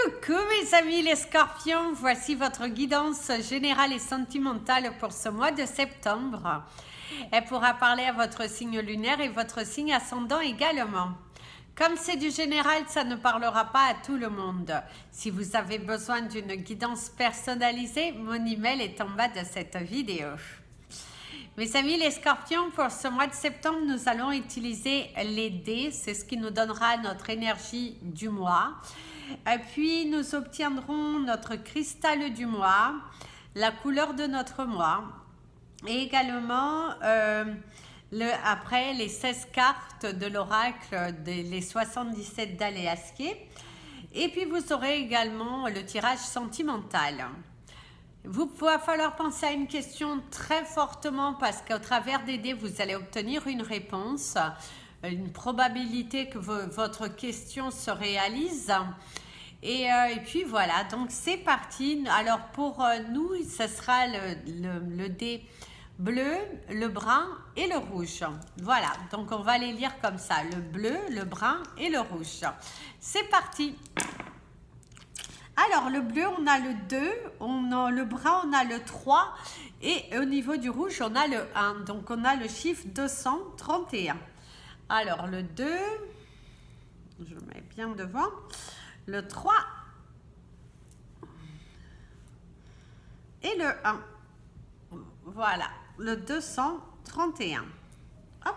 Coucou mes amis les scorpions, voici votre guidance générale et sentimentale pour ce mois de septembre. Elle pourra parler à votre signe lunaire et votre signe ascendant également. Comme c'est du général, ça ne parlera pas à tout le monde. Si vous avez besoin d'une guidance personnalisée, mon email est en bas de cette vidéo. Mes amis les scorpions, pour ce mois de septembre, nous allons utiliser les dés. C'est ce qui nous donnera notre énergie du mois. Et puis, nous obtiendrons notre cristal du mois, la couleur de notre mois. Et également, après, les 16 cartes de l'oracle, les 77 d'Aléasquier. Et puis, vous aurez également le tirage sentimental. Vous va falloir penser à une question très fortement parce qu'au travers des dés, vous allez obtenir une réponse, une probabilité que votre question se réalise. Et puis voilà, donc c'est parti. Alors pour nous, ce sera le dé bleu, le brun et le rouge. Voilà, donc on va les lire comme ça, le bleu, le brun et le rouge. C'est parti. Alors, le bleu, on a le 2, le brun, on a le 3, et au niveau du rouge, on a le 1. Donc, on a le chiffre 231. Alors, le 2, je mets bien devant, le 3 et le 1. Voilà, le 231. Hop.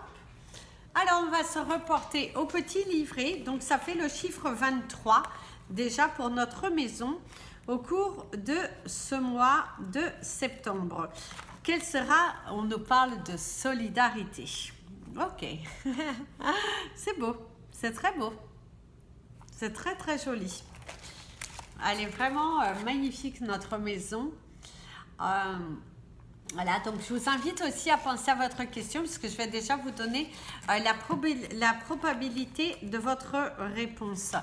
Alors, on va se reporter au petit livret. Donc, ça fait le chiffre 23. Déjà pour notre maison au cours de ce mois de septembre. Quel sera, on nous parle de solidarité. Ok, c'est beau, c'est très beau, c'est très très joli. Elle est vraiment magnifique notre maison. Voilà, donc je vous invite aussi à penser à votre question puisque je vais déjà vous donner la probabilité de votre réponse.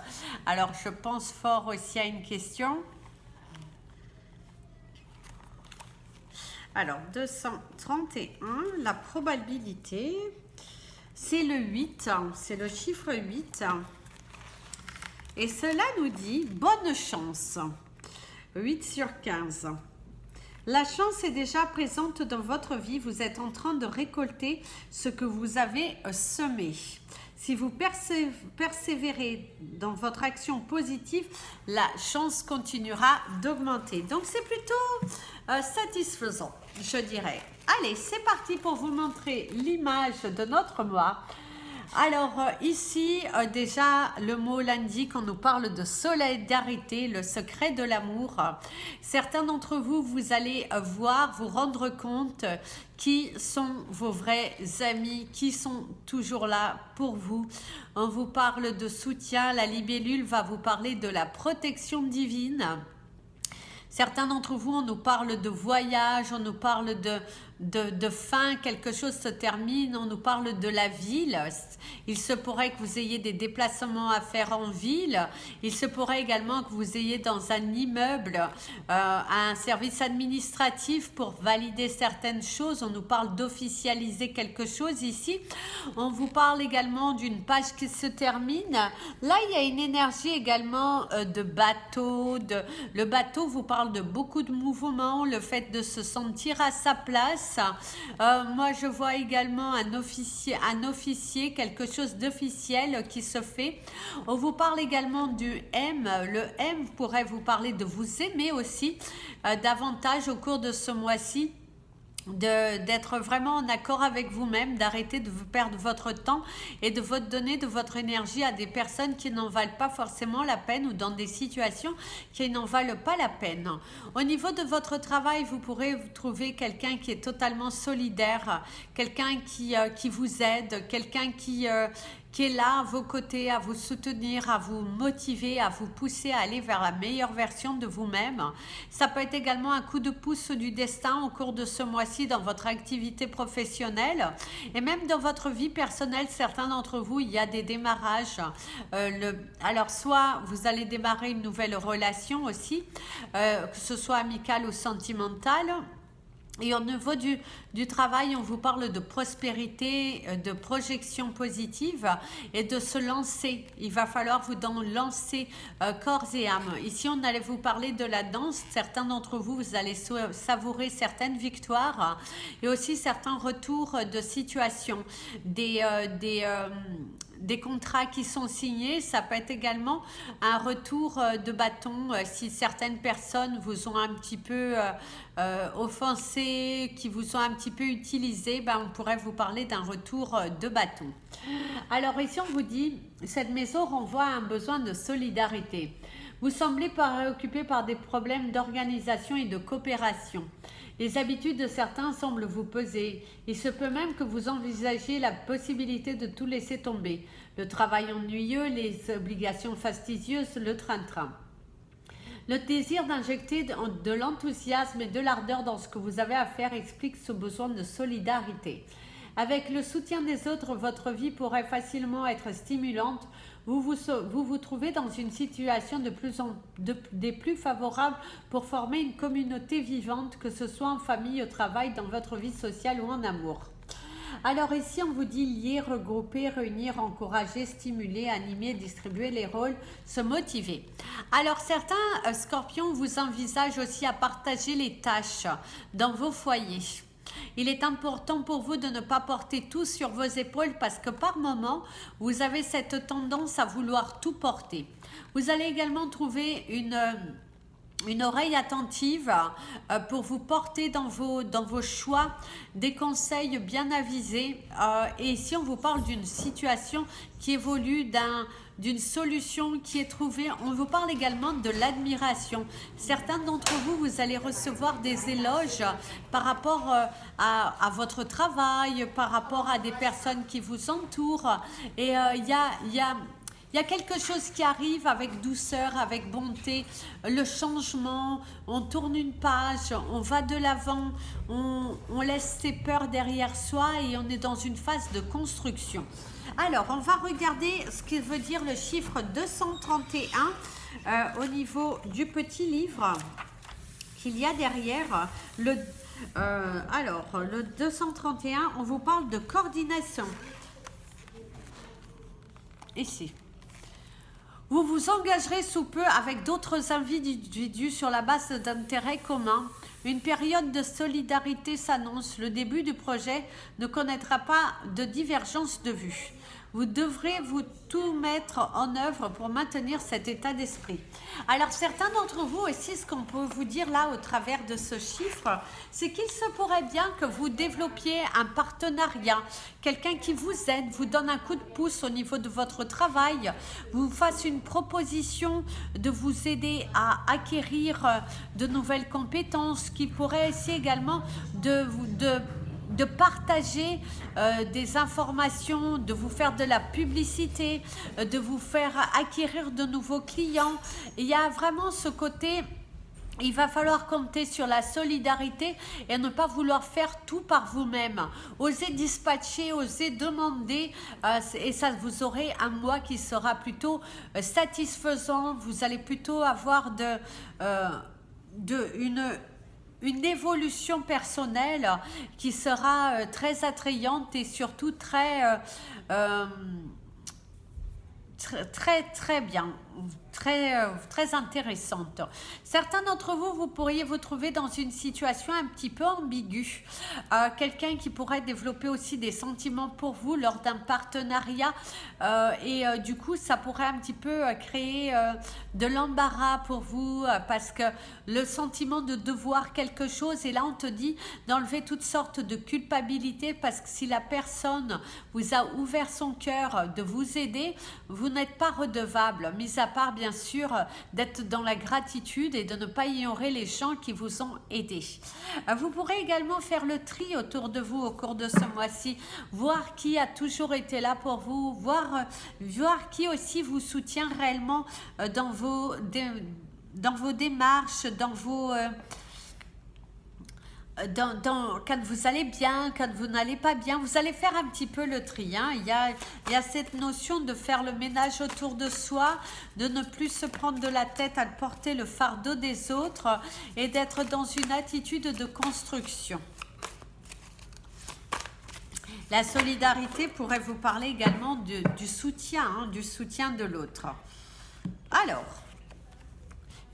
Alors, je pense fort aussi à une question. Alors, 231, la probabilité, c'est le 8, c'est le chiffre 8. Et cela nous dit bonne chance, 8 sur 15. La chance est déjà présente dans votre vie. Vous êtes en train de récolter ce que vous avez semé. Si vous persévérez dans votre action positive, la chance continuera d'augmenter. Donc, c'est plutôt satisfaisant, je dirais. Allez, c'est parti pour vous montrer l'image de notre mois. Alors ici, déjà, le mot l'indique, on nous parle de solidarité, le secret de l'amour. Certains d'entre vous, vous allez vous rendre compte qui sont vos vrais amis, qui sont toujours là pour vous. On vous parle de soutien, la libellule va vous parler de la protection divine. Certains d'entre vous, on nous parle de voyage, on nous parle de fin, quelque chose se termine, on nous parle de la ville. Il se pourrait que vous ayez des déplacements à faire en ville. Il se pourrait également que vous ayez dans un immeuble un service administratif pour valider certaines choses. On nous parle d'officialiser quelque chose ici. On vous parle également d'une page qui se termine. Là, il y a une énergie également de bateau. Le bateau vous parle de beaucoup de mouvements, le fait de se sentir à sa place. Moi, je vois également un officier, quelque chose d'officiel qui se fait. On vous parle également du M. Le M pourrait vous parler de vous aimer aussi davantage au cours de ce mois-ci. D'être vraiment en accord avec vous-même, d'arrêter de vous perdre votre temps et de vous donner de votre énergie à des personnes qui n'en valent pas forcément la peine ou dans des situations qui n'en valent pas la peine. Au niveau de votre travail, vous pourrez trouver quelqu'un qui est totalement solidaire, quelqu'un qui vous aide, quelqu'un qui est là à vos côtés, à vous soutenir, à vous motiver, à vous pousser à aller vers la meilleure version de vous-même. Ça peut être également un coup de pouce du destin au cours de ce mois-ci dans votre activité professionnelle et même dans votre vie personnelle. Certains d'entre vous, il y a des démarrages. Alors, soit vous allez démarrer une nouvelle relation aussi, que ce soit amicale ou sentimentale. Et au niveau du travail, on vous parle de prospérité, de projection positive et de se lancer. Il va falloir vous lancer corps et âme. Ici, on allait vous parler de la danse. Certains d'entre vous, vous allez savourer certaines victoires et aussi certains retours de situation. Des contrats qui sont signés, ça peut être également un retour de bâton si certaines personnes vous ont un petit peu offensé, qui vous ont un petit peu utilisé, ben on pourrait vous parler d'un retour de bâton. Alors ici on vous dit, cette maison renvoie à un besoin de solidarité. Vous semblez préoccupé par des problèmes d'organisation et de coopération. Les habitudes de certains semblent vous peser. Il se peut même que vous envisagiez la possibilité de tout laisser tomber. Le travail ennuyeux, les obligations fastidieuses, le train-train. Le désir d'injecter de l'enthousiasme et de l'ardeur dans ce que vous avez à faire explique ce besoin de solidarité. Avec le soutien des autres, votre vie pourrait facilement être stimulante. Vous trouvez dans une situation des plus favorables pour former une communauté vivante, que ce soit en famille, au travail, dans votre vie sociale ou en amour. Alors ici, on vous dit lier, regrouper, réunir, encourager, stimuler, animer, distribuer les rôles, se motiver. Alors certains scorpions vous envisagent aussi à partager les tâches dans vos foyers. Il est important pour vous de ne pas porter tout sur vos épaules parce que par moment, vous avez cette tendance à vouloir tout porter. Vous allez également trouver une oreille attentive pour vous porter dans vos choix des conseils bien avisés. Et ici, on vous parle d'une situation qui évolue, d'une solution qui est trouvée. On vous parle également de l'admiration. Certains d'entre vous, vous allez recevoir des éloges par rapport à votre travail, par rapport à des personnes qui vous entourent. Et il y a quelque chose qui arrive avec douceur, avec bonté, le changement, on tourne une page, on va de l'avant, on laisse ses peurs derrière soi et on est dans une phase de construction. Alors, on va regarder ce que veut dire le chiffre 231 au niveau du petit livre qu'il y a derrière. Alors, le 231, on vous parle de coordination. Ici. Vous vous engagerez sous peu avec d'autres individus sur la base d'intérêts communs. Une période de solidarité s'annonce. Le début du projet ne connaîtra pas de divergence de vue. Vous devrez vous tout mettre en œuvre pour maintenir cet état d'esprit. Alors certains d'entre vous aussi, ce qu'on peut vous dire là au travers de ce chiffre, c'est qu'il se pourrait bien que vous développiez un partenariat, quelqu'un qui vous aide, vous donne un coup de pouce au niveau de votre travail, vous fasse une proposition de vous aider à acquérir de nouvelles compétences, qui pourrait essayer également de partager des informations, de vous faire de la publicité, de vous faire acquérir de nouveaux clients. Il y a vraiment ce côté, il va falloir compter sur la solidarité et ne pas vouloir faire tout par vous-même. Osez dispatcher, osez demander et ça, vous aurez un mois qui sera plutôt satisfaisant. Vous allez plutôt avoir une évolution personnelle qui sera très attrayante et surtout très bien, très intéressante. Certains d'entre vous, vous pourriez vous trouver dans une situation un petit peu ambiguë. Quelqu'un qui pourrait développer aussi des sentiments pour vous lors d'un partenariat et du coup, ça pourrait un petit peu créer de l'embarras pour vous parce que le sentiment de devoir quelque chose, et là on te dit d'enlever toutes sortes de culpabilité parce que si la personne vous a ouvert son cœur de vous aider, vous n'êtes pas redevable, mis à part bien sûr d'être dans la gratitude et de ne pas ignorer les gens qui vous ont aidé. Vous pourrez également faire le tri autour de vous au cours de ce mois-ci, voir qui a toujours été là pour vous, voir qui aussi vous soutient réellement dans vos démarches, quand vous allez bien, quand vous n'allez pas bien, vous allez faire un petit peu le tri. Hein. Il y a cette notion de faire le ménage autour de soi, de ne plus se prendre de la tête à porter le fardeau des autres et d'être dans une attitude de construction. La solidarité pourrait vous parler également du soutien, hein, du soutien de l'autre. Alors,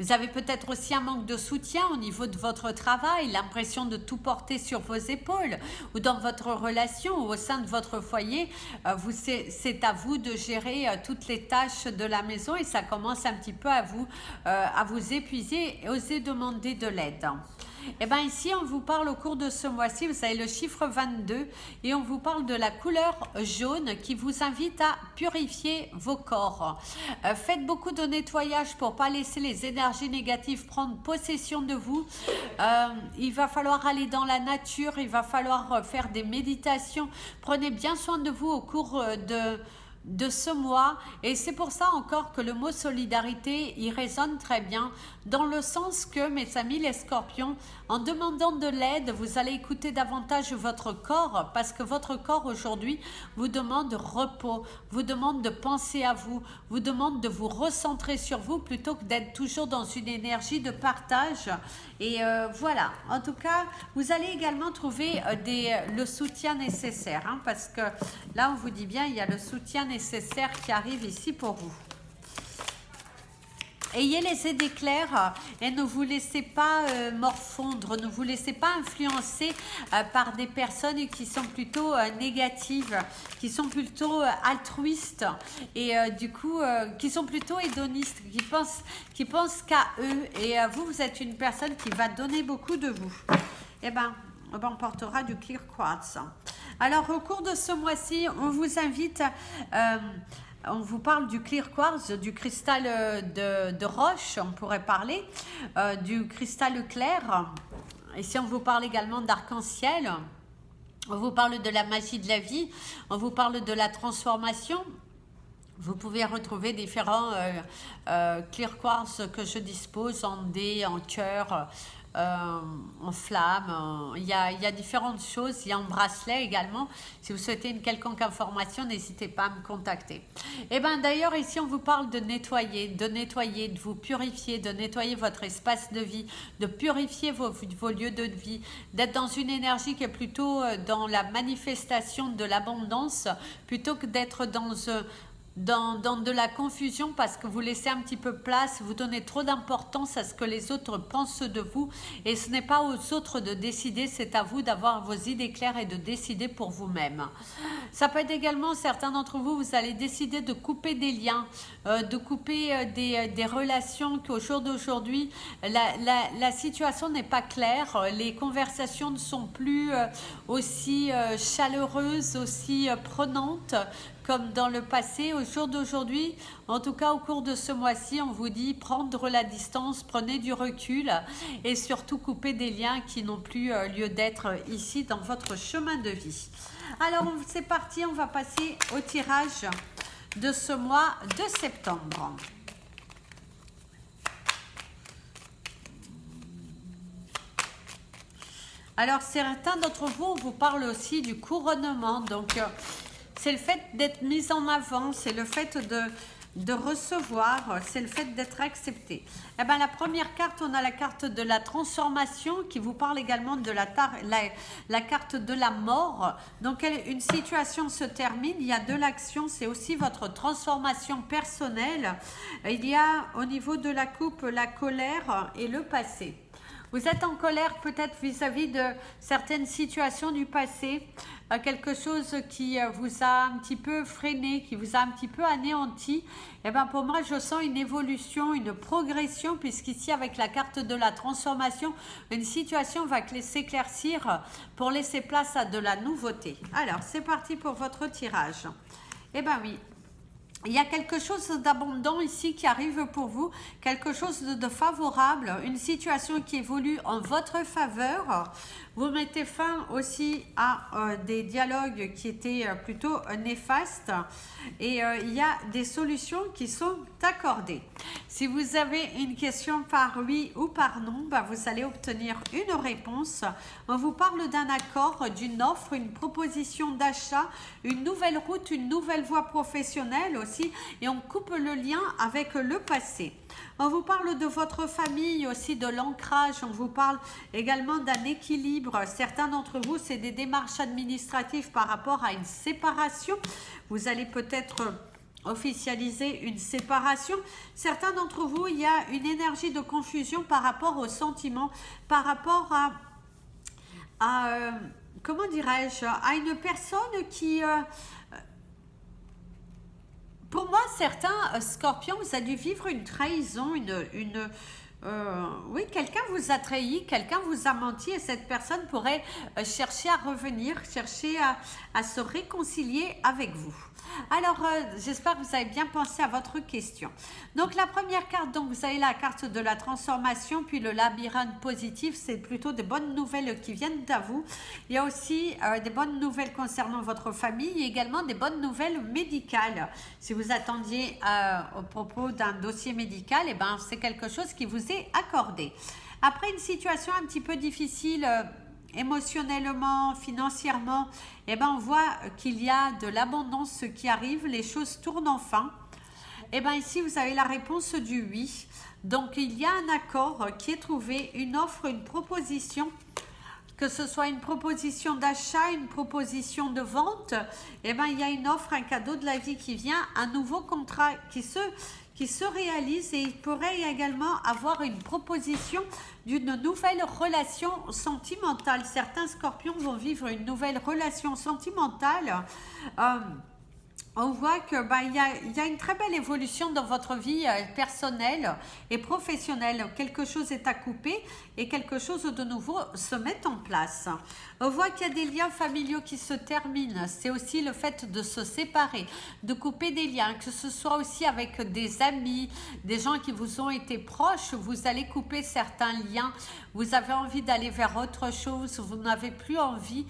vous avez peut-être aussi un manque de soutien au niveau de votre travail, l'impression de tout porter sur vos épaules ou dans votre relation ou au sein de votre foyer. C'est à vous de gérer toutes les tâches de la maison et ça commence un petit peu à vous épuiser et oser demander de l'aide. Et bien ici, on vous parle au cours de ce mois-ci, vous avez le chiffre 22 et on vous parle de la couleur jaune qui vous invite à purifier vos corps. Faites beaucoup de nettoyage pour ne pas laisser les énergies négatives prendre possession de vous. Il va falloir aller dans la nature, il va falloir faire des méditations. Prenez bien soin de vous au cours de ce mois et c'est pour ça encore que le mot solidarité il résonne très bien dans le sens que mes amis les scorpions, en demandant de l'aide vous allez écouter davantage votre corps parce que votre corps aujourd'hui vous demande repos, vous demande de penser à vous, vous demande de vous recentrer sur vous plutôt que d'être toujours dans une énergie de partage et voilà, en tout cas vous allez également trouver le soutien nécessaire hein, parce que là on vous dit bien il y a le soutien nécessaire qui arrive ici pour vous. Ayez les idées claires et ne vous laissez pas morfondre, ne vous laissez pas influencer par des personnes qui sont plutôt négatives, qui sont plutôt altruistes et du coup qui sont plutôt hédonistes, qui pensent qu'à eux et vous êtes une personne qui va donner beaucoup de vous. Eh bien, on portera du clear quartz. Alors au cours de ce mois-ci, on vous invite... on vous parle du clear quartz, du cristal de roche, on pourrait parler, du cristal clair. Ici, on vous parle également d'arc-en-ciel. On vous parle de la magie de la vie. On vous parle de la transformation. Vous pouvez retrouver différents clear quartz que je dispose en dés, en cœur, en flamme, il y a différentes choses, il y a en bracelet également. Si vous souhaitez une quelconque information, n'hésitez pas à me contacter. Et bien d'ailleurs ici on vous parle de nettoyer, de vous purifier, de nettoyer votre espace de vie, de purifier vos lieux de vie, d'être dans une énergie qui est plutôt dans la manifestation de l'abondance plutôt que d'être dans de la confusion parce que vous laissez un petit peu place, vous donnez trop d'importance à ce que les autres pensent de vous et ce n'est pas aux autres de décider, c'est à vous d'avoir vos idées claires et de décider pour vous-même. Ça peut être également, certains d'entre vous, vous allez décider de couper des liens, de couper des relations qu'au jour d'aujourd'hui, la situation n'est pas claire, les conversations ne sont plus aussi chaleureuses, aussi prenantes comme dans le passé. Au jour d'aujourd'hui, en tout cas au cours de ce mois-ci, on vous dit prendre la distance, prenez du recul et surtout couper des liens qui n'ont plus lieu d'être ici dans votre chemin de vie. Alors c'est parti, on va passer au tirage de ce mois de septembre. Alors certains d'entre vous, on vous parle aussi du couronnement, donc c'est le fait d'être mis en avant, c'est le fait de recevoir, c'est le fait d'être accepté. Eh bien, la première carte, on a la carte de la transformation qui vous parle également de la carte de la mort. Donc, une situation se termine, il y a de l'action, c'est aussi votre transformation personnelle. Il y a au niveau de la coupe la colère et le passé. Vous êtes en colère peut-être vis-à-vis de certaines situations du passé, quelque chose qui vous a un petit peu freiné, qui vous a un petit peu anéanti. Et bien pour moi, je sens une évolution, une progression, puisqu'ici avec la carte de la transformation, une situation va s'éclaircir pour laisser place à de la nouveauté. Alors, c'est parti pour votre tirage. Eh bien oui. il y a quelque chose d'abondant ici qui arrive pour vous, quelque chose de favorable, une situation qui évolue en votre faveur. Vous mettez fin aussi à des dialogues qui étaient plutôt néfastes et il y a des solutions qui sont accordées. Si vous avez une question par oui ou par non, vous allez obtenir une réponse. On vous parle d'un accord, d'une offre, une proposition d'achat, une nouvelle route, une nouvelle voie professionnelle aussi, et on coupe le lien avec le passé. On vous parle de votre famille, aussi de l'ancrage, on vous parle également d'un équilibre. Certains d'entre vous, c'est des démarches administratives par rapport à une séparation. Vous allez peut-être officialiser une séparation. Certains d'entre vous, il y a une énergie de confusion par rapport aux sentiments, par rapport à comment dirais-je, à une personne qui... pour moi, certains scorpions, vous avez dû vivre une trahison, oui, quelqu'un vous a trahi, quelqu'un vous a menti et cette personne pourrait chercher à revenir, chercher à se réconcilier avec vous. Alors, j'espère que vous avez bien pensé à votre question. Donc, la première carte, donc vous avez la carte de la transformation, puis le labyrinthe positif, c'est plutôt des bonnes nouvelles qui viennent à vous. Il y a aussi des bonnes nouvelles concernant votre famille et également des bonnes nouvelles médicales. Si vous attendiez au propos d'un dossier médical, eh ben, c'est quelque chose qui vous est accordé. Après une situation un petit peu difficile, émotionnellement, financièrement, eh ben on voit qu'il y a de l'abondance qui arrive, les choses tournent enfin. Eh bien ici, vous avez la réponse du oui. Donc, il y a un accord qui est trouvé, une offre, une proposition, que ce soit une proposition d'achat, une proposition de vente, eh bien il y a une offre, un cadeau de la vie qui vient, un nouveau contrat qui se réalise et il pourrait également avoir une proposition d'une nouvelle relation sentimentale. Certains scorpions vont vivre une nouvelle relation sentimentale. On voit que il y a une très belle évolution dans votre vie personnelle et professionnelle. Quelque chose est à couper et quelque chose de nouveau se met en place. On voit qu'il y a des liens familiaux qui se terminent. C'est aussi le fait de se séparer, de couper des liens, que ce soit aussi avec des amis, des gens qui vous ont été proches. Vous allez couper certains liens. Vous avez envie d'aller vers autre chose. Vous n'avez plus envie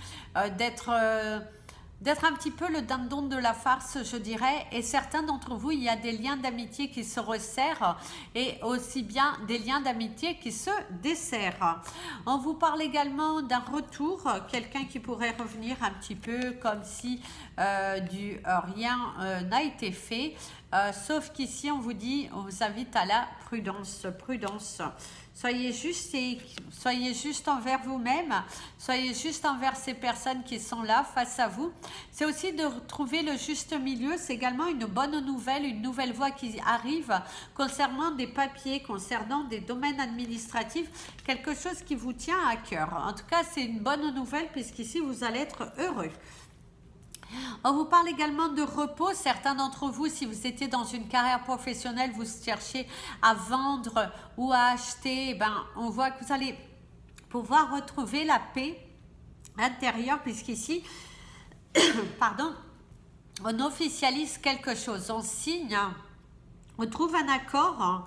d'être un petit peu le dindon de la farce, je dirais, et certains d'entre vous, il y a des liens d'amitié qui se resserrent et aussi bien des liens d'amitié qui se desserrent. On vous parle également d'un retour, quelqu'un qui pourrait revenir un petit peu comme si rien n'a été fait, sauf qu'ici on vous dit, on vous invite à la prudence, prudence. Soyez juste envers vous-même, soyez juste envers ces personnes qui sont là face à vous. C'est aussi de trouver le juste milieu, c'est également une bonne nouvelle, une nouvelle voie qui arrive concernant des papiers, concernant des domaines administratifs, quelque chose qui vous tient à cœur. En tout cas, c'est une bonne nouvelle puisqu'ici, vous allez être heureux. On vous parle également de repos. Certains d'entre vous, si vous étiez dans une carrière professionnelle, vous cherchez à vendre ou à acheter, on voit que vous allez pouvoir retrouver la paix intérieure puisqu'ici, on officialise quelque chose, on signe, on trouve un accord.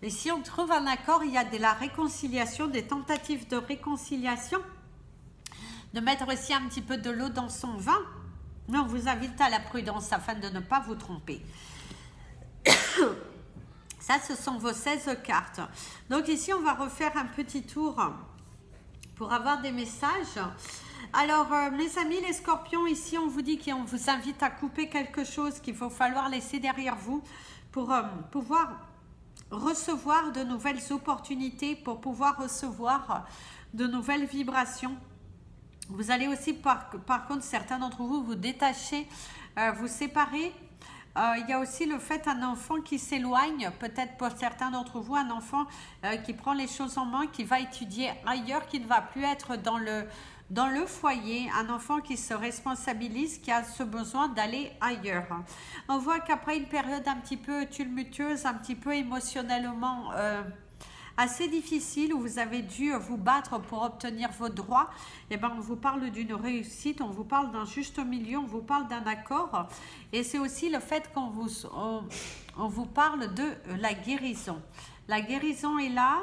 Et si on trouve un accord, il y a de la réconciliation, des tentatives de réconciliation, de mettre aussi un petit peu de l'eau dans son vin. Mais on vous invite à la prudence afin de ne pas vous tromper. Ça, ce sont vos 16 cartes. Donc ici, on va refaire un petit tour pour avoir des messages. Alors, mes amis, les scorpions, ici, on vous dit qu'on vous invite à couper quelque chose qu'il va falloir laisser derrière vous pour pouvoir recevoir de nouvelles opportunités, pour pouvoir recevoir de nouvelles vibrations. Vous allez aussi, par contre, certains d'entre vous, vous détacher, vous séparer. Il y a aussi le fait d'un enfant qui s'éloigne, peut-être pour certains d'entre vous, un enfant qui prend les choses en main, qui va étudier ailleurs, qui ne va plus être dans le foyer, un enfant qui se responsabilise, qui a ce besoin d'aller ailleurs. On voit qu'après une période un petit peu tumultueuse, un petit peu émotionnellement assez difficile où vous avez dû vous battre pour obtenir vos droits, et ben on vous parle d'une réussite, on vous parle d'un juste milieu, on vous parle d'un accord. Et c'est aussi le fait qu'on on vous parle de la guérison. La guérison est là,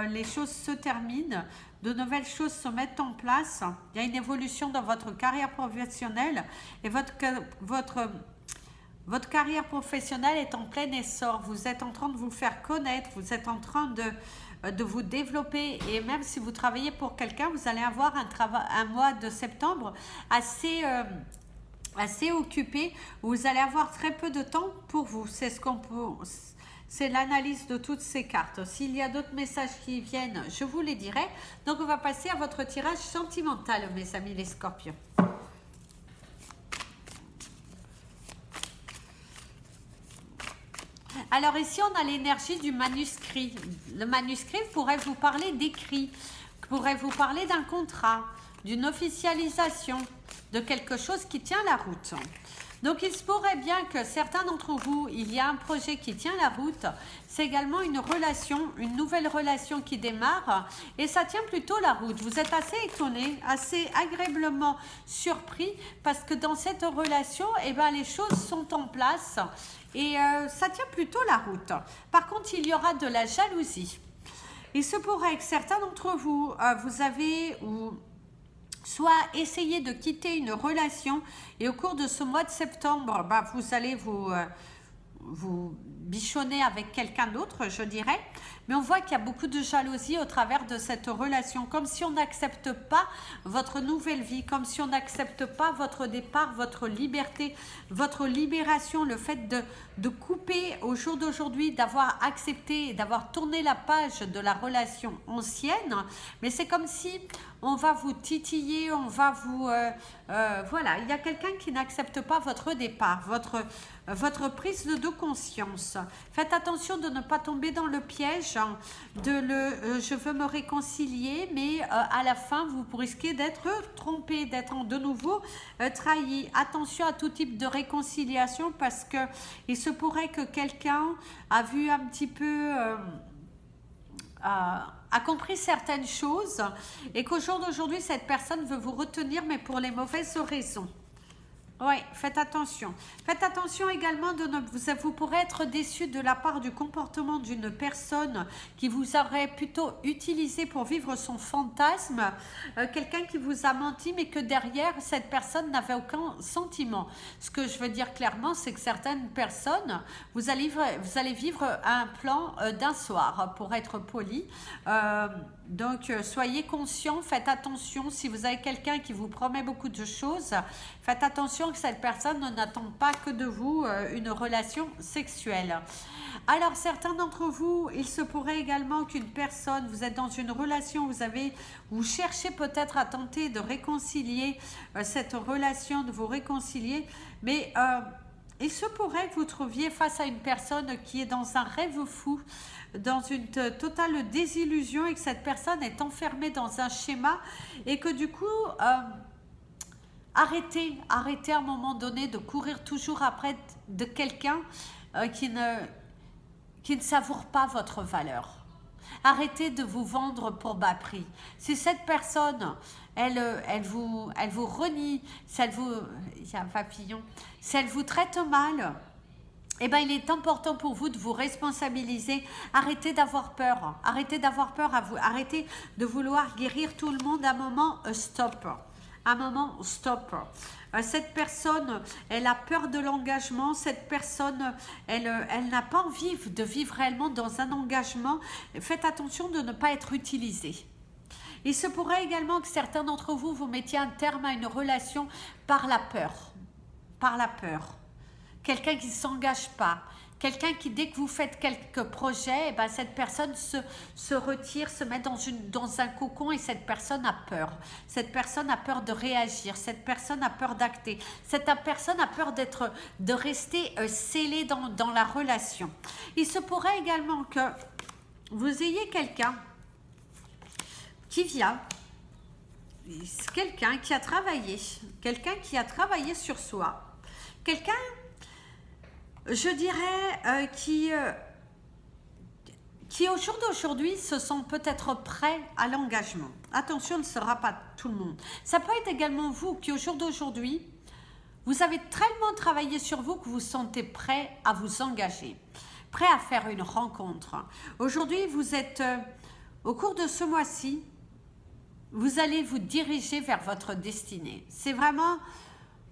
les choses se terminent, de nouvelles choses se mettent en place. Il y a une évolution dans votre carrière professionnelle et votre carrière professionnelle est en plein essor. Vous êtes en train de vous faire connaître, vous êtes en train de vous développer. Et même si vous travaillez pour quelqu'un, vous allez avoir un mois de septembre assez occupé, où vous allez avoir très peu de temps pour vous. C'est ce qu'on peut... C'est l'analyse de toutes ces cartes. S'il y a d'autres messages qui viennent, je vous les dirai. Donc, on va passer à votre tirage sentimental, mes amis les scorpions. Alors ici, on a l'énergie du manuscrit. Le manuscrit pourrait vous parler d'écrit, pourrait vous parler d'un contrat, d'une officialisation, de quelque chose qui tient la route. Donc, il se pourrait bien que certains d'entre vous, il y a un projet qui tient la route. C'est également une relation, une nouvelle relation qui démarre et ça tient plutôt la route. Vous êtes assez étonné, assez agréablement surpris parce que dans cette relation, eh ben, les choses sont en place et ça tient plutôt la route. Par contre, il y aura de la jalousie. Il se pourrait que certains d'entre vous, vous avez... soit essayer de quitter une relation et au cours de ce mois de septembre, bah, vous allez vous bichonner avec quelqu'un d'autre, je dirais. Mais on voit qu'il y a beaucoup de jalousie au travers de cette relation, comme si on n'accepte pas votre nouvelle vie, comme si on n'accepte pas votre départ, votre liberté, votre libération, le fait de couper au jour d'aujourd'hui, d'avoir accepté, d'avoir tourné la page de la relation ancienne. Mais c'est comme si on va vous titiller, on va vous... voilà, il y a quelqu'un qui n'accepte pas votre départ, votre prise de conscience. Faites attention de ne pas tomber dans le piège je veux me réconcilier, mais à la fin, vous risquez d'être trompé, d'être de nouveau trahi. Attention à tout type de réconciliation parce que il se pourrait que quelqu'un a vu un petit peu... a compris certaines choses et qu'au jour d'aujourd'hui, cette personne veut vous retenir, mais pour les mauvaises raisons. Oui, faites attention. Faites attention également, vous pourrez être déçu de la part du comportement d'une personne qui vous aurait plutôt utilisé pour vivre son fantasme. Quelqu'un qui vous a menti, mais que derrière, cette personne n'avait aucun sentiment. Ce que je veux dire clairement, c'est que certaines personnes, vous allez vivre un plan d'un soir, pour être poli. Donc, soyez conscient, faites attention. Si vous avez quelqu'un qui vous promet beaucoup de choses, faites attention que cette personne n'attend pas que de vous une relation sexuelle. Alors, certains d'entre vous, il se pourrait également qu'une personne, vous êtes dans une relation, vous cherchez peut-être à tenter de réconcilier cette relation, de vous réconcilier, mais... il se pourrait que vous trouviez face à une personne qui est dans un rêve fou, dans une totale désillusion et que cette personne est enfermée dans un schéma et que du coup, arrêtez à un moment donné de courir toujours après de quelqu'un qui ne savoure pas votre valeur. Arrêtez de vous vendre pour bas prix. Si cette personne, elle vous renie, il y a un papillon, si elle vous traite mal, eh ben, il est important pour vous de vous responsabiliser. Arrêtez d'avoir peur. Arrêtez d'avoir peur. Arrêtez de vouloir guérir tout le monde. À un moment, stop. Un moment, stop. Cette personne, elle a peur de l'engagement. Cette personne, elle n'a pas envie de vivre réellement dans un engagement. Faites attention de ne pas être utilisé. Il se pourrait également que certains d'entre vous, vous mettiez un terme à une relation par la peur. Par la peur. Quelqu'un qui ne s'engage pas. Quelqu'un qui, dès que vous faites quelques projets, eh ben, cette personne se retire, se met dans un cocon et cette personne a peur. Cette personne a peur de réagir. Cette personne a peur d'acter. Cette personne a peur de rester scellée dans la relation. Il se pourrait également que vous ayez quelqu'un qui vient, quelqu'un qui a travaillé sur soi, quelqu'un, je dirais, qui qui au jour d'aujourd'hui se sont peut-être prêts à l'engagement. Attention, ne sera pas tout le monde. Ça peut être également vous qui au jour d'aujourd'hui, vous avez tellement travaillé sur vous que vous sentez prêt à vous engager, prêt à faire une rencontre. Aujourd'hui, vous êtes, au cours de ce mois-ci, vous allez vous diriger vers votre destinée. C'est vraiment,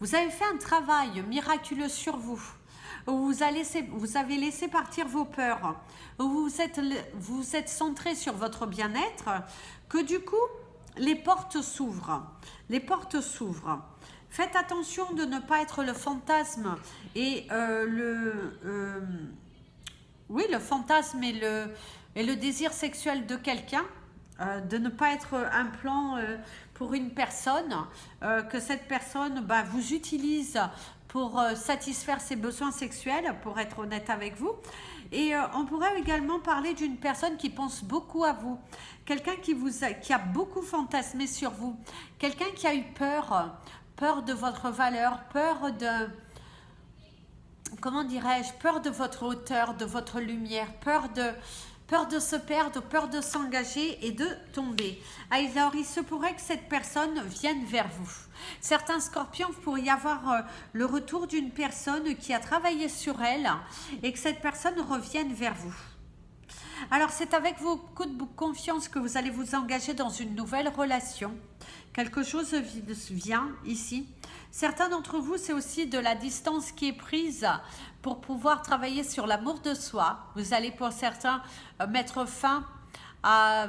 vous avez fait un travail miraculeux sur vous. Vous avez laissé partir vos peurs, vous êtes centré sur votre bien-être, que du coup, les portes s'ouvrent. Les portes s'ouvrent. Faites attention de ne pas être le fantasme et le fantasme et le désir sexuel de quelqu'un, de ne pas être un plan pour une personne, que cette personne vous utilise pour satisfaire ses besoins sexuels, pour être honnête avec vous. Et on pourrait également parler d'une personne qui pense beaucoup à vous, quelqu'un qui a beaucoup fantasmé sur vous, quelqu'un qui a eu peur de votre valeur, peur de, comment dirais-je, peur de votre hauteur, de votre lumière, peur de se perdre, peur de s'engager et de tomber. Alors, il se pourrait que cette personne vienne vers vous. Certains scorpions, vous pourriez avoir le retour d'une personne qui a travaillé sur elle et que cette personne revienne vers vous. Alors, c'est avec beaucoup de confiance que vous allez vous engager dans une nouvelle relation. Quelque chose vient ici. Certains d'entre vous, c'est aussi de la distance qui est prise pour pouvoir travailler sur l'amour de soi. Vous allez pour certains mettre fin à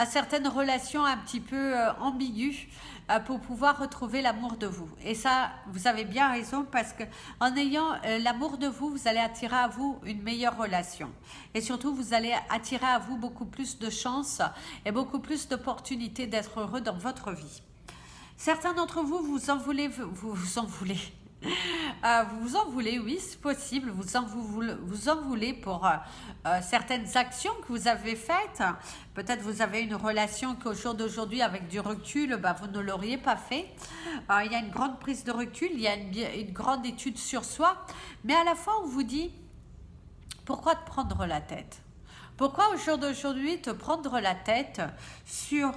certaines relations un petit peu ambiguës pour pouvoir retrouver l'amour de vous. Et ça, vous avez bien raison parce que en ayant l'amour de vous, vous allez attirer à vous une meilleure relation. Et surtout, vous allez attirer à vous beaucoup plus de chances et beaucoup plus d'opportunités d'être heureux dans votre vie. Certains d'entre vous, vous en voulez. Vous en voulez, oui, c'est possible. Vous en voulez pour certaines actions que vous avez faites. Peut-être vous avez une relation qu'au jour d'aujourd'hui, avec du recul, vous ne l'auriez pas fait. Il y a une grande prise de recul, il y a une grande étude sur soi. Mais à la fois, on vous dit, pourquoi te prendre la tête? Pourquoi au jour d'aujourd'hui te prendre la tête sur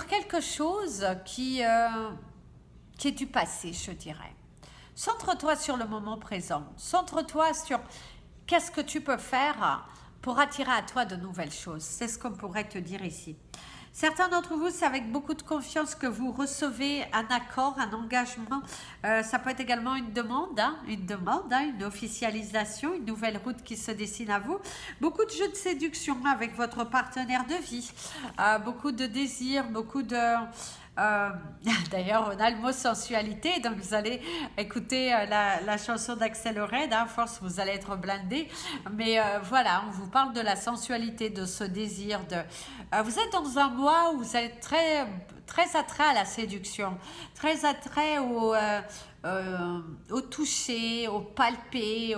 quelque chose qui est du passé, je dirais. Centre-toi sur le moment présent. Centre-toi sur qu'est-ce que tu peux faire pour attirer à toi de nouvelles choses. C'est ce qu'on pourrait te dire ici. Certains d'entre vous, c'est avec beaucoup de confiance que vous recevez un accord, un engagement. Ça peut être également une demande, une officialisation, une nouvelle route qui se dessine à vous. Beaucoup de jeux de séduction avec votre partenaire de vie. Beaucoup de désirs, beaucoup de... D'ailleurs, on a le mot sensualité, donc vous allez écouter la chanson d'Axel Red, force, vous allez être blindé. Mais voilà, on vous parle de la sensualité, de ce désir. Vous êtes dans un mois où vous êtes très, très attrait à la séduction, très attrait au toucher, au palper,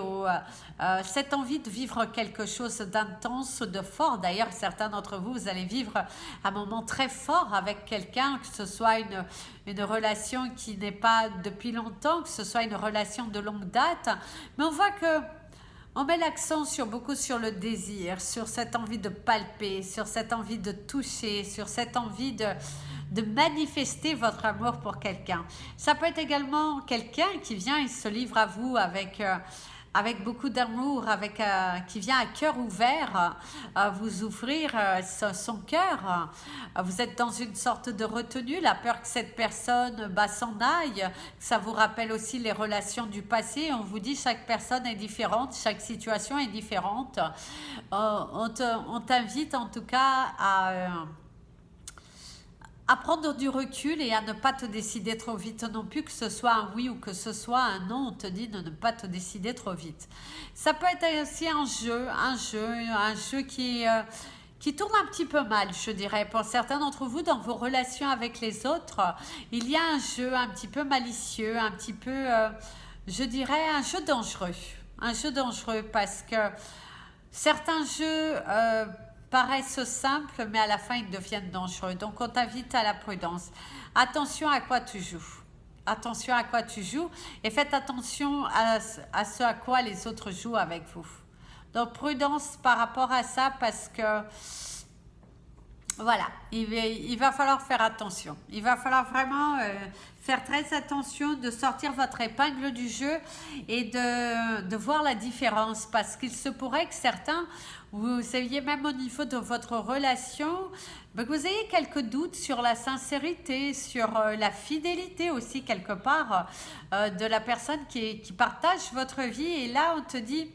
cette envie de vivre quelque chose d'intense, de fort. D'ailleurs, certains d'entre vous, vous allez vivre un moment très fort avec quelqu'un, que ce soit une relation qui n'est pas depuis longtemps, que ce soit une relation de longue date. Mais on voit que on met l'accent beaucoup sur le désir, sur cette envie de palper, sur cette envie de toucher, sur cette envie de manifester votre amour pour quelqu'un. Ça peut être également quelqu'un qui vient et se livre à vous avec beaucoup d'amour, qui vient à cœur ouvert vous ouvrir son cœur. Vous êtes dans une sorte de retenue, la peur que cette personne s'en aille. Ça vous rappelle aussi les relations du passé. On vous dit chaque personne est différente, chaque situation est différente. On t'invite en tout cas à prendre du recul et à ne pas te décider trop vite non plus, que ce soit un oui ou que ce soit un non, on te dit de ne pas te décider trop vite. Ça peut être aussi un jeu qui tourne un petit peu mal, je dirais. Pour certains d'entre vous, dans vos relations avec les autres, il y a un jeu un petit peu malicieux, un petit peu, je dirais, un jeu dangereux. Un jeu dangereux parce que certains jeux... paraissent simples, mais à la fin, ils deviennent dangereux. Donc, on t'invite à la prudence. Attention à quoi tu joues. attention à quoi tu joues et faites attention à ce à quoi les autres jouent avec vous. Donc prudence par rapport à ça parce que voilà, il va falloir faire attention. Il va falloir vraiment faire très attention de sortir votre épingle du jeu et de voir la différence parce qu'il se pourrait que certains, vous saviez même au niveau de votre relation, que vous ayez quelques doutes sur la sincérité, sur la fidélité aussi quelque part de la personne qui partage votre vie. Et là, on te dit,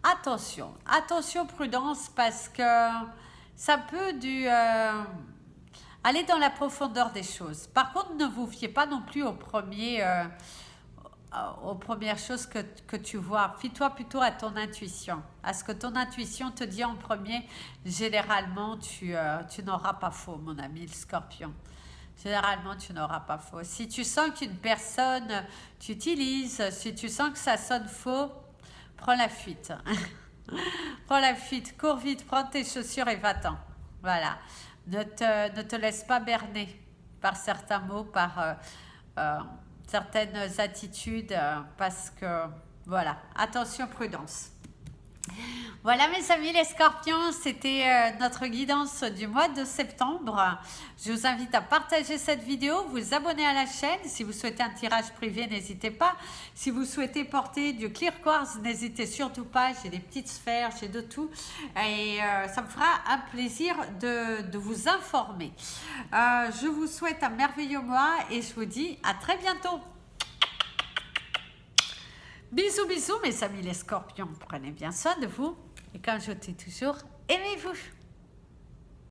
attention, attention, prudence parce que ça peut aller dans la profondeur des choses. Par contre, ne vous fiez pas non plus aux premières choses que tu vois. Fie-toi plutôt à ton intuition. À ce que ton intuition te dit en premier. Généralement, tu n'auras pas faux, mon ami le scorpion. Généralement, tu n'auras pas faux. Si tu sens qu'une personne t'utilise, si tu sens que ça sonne faux, prends la fuite. Prends la fuite, cours vite, prends tes chaussures et va-t'en. Voilà. Ne te laisse pas berner par certains mots, par certaines attitudes, parce que, voilà, attention, prudence. Voilà mes amis les scorpions, c'était notre guidance du mois de septembre. Je vous invite à partager cette vidéo, vous abonner à la chaîne. Si vous souhaitez un tirage privé, n'hésitez pas. Si vous souhaitez porter du clear quartz, n'hésitez surtout pas. J'ai des petites sphères, j'ai de tout. Et ça me fera un plaisir de vous informer. Je vous souhaite un merveilleux mois et je vous dis à très bientôt. Bisous, bisous mes amis les scorpions. Prenez bien soin de vous. Et comme je dis toujours, aimez-vous.